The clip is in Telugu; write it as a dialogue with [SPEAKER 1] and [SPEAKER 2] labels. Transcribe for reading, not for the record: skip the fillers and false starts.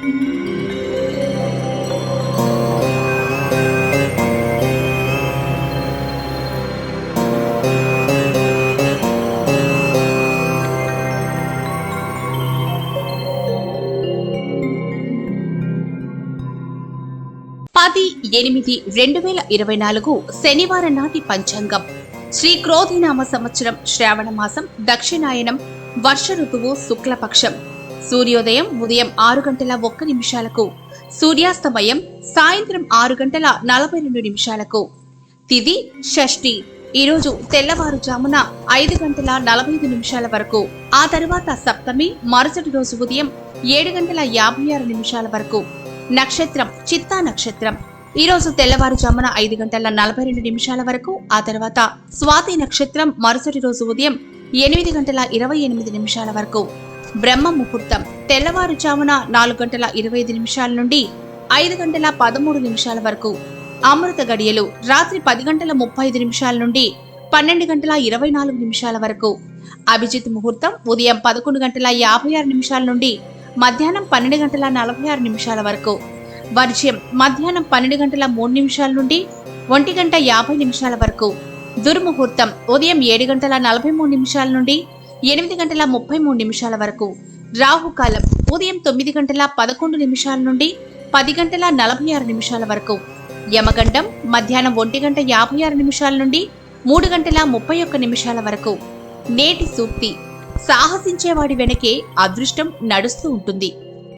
[SPEAKER 1] 10/8/2024 శనివారం నాటి పంచాంగం. శ్రీ క్రోధినామ సంవత్సరం శ్రావణ మాసం, దక్షిణాయనం, వర్ష ఋతువు, శుక్లపక్షం. సూర్యోదయం ఉదయం 6:01 సూర్యాస్తమయం సాయంత్రం 6:42. తిథి షష్ఠి. ఈరోజు తెల్లవారుజామున 5:45 వరకు. ఆ తరువాత సప్తమి, మరుసటి రోజు ఉదయం 7:56 వరకు. నక్షత్రం చిత్తా నక్షత్రం. ఈరోజు తెల్లవారుజామున 5:42 వరకు. ఆ తర్వాత స్వాతి నక్షత్రం, మరుసటి రోజు ఉదయం 8:28 వరకు. బ్రహ్మ ముహూర్తం తెల్లవారుజామున 4:25 నుండి 5:13 వరకు. అమృత గడియలు రాత్రి 10:35 నుండి 12:24 వరకు. అభిజిత్ ముహూర్తం ఉదయం 11:56 నుండి మధ్యాహ్నం 12:46 వరకు. వర్జ్యం మధ్యాహ్నం 12:03 నుండి 1:50 వరకు. దుర్ముహూర్తం ఉదయం 7:43 నుండి 8:33 వరకు. రాహుకాలం ఉదయం 9:11 నుండి 10:46 వరకు. యమగండం మధ్యాహ్నం 1:56 నుండి 3:31 వరకు. నేటి సూక్తి: సాహసించేవాడి వెనకే అదృష్టం నడుస్తూ ఉంటుంది.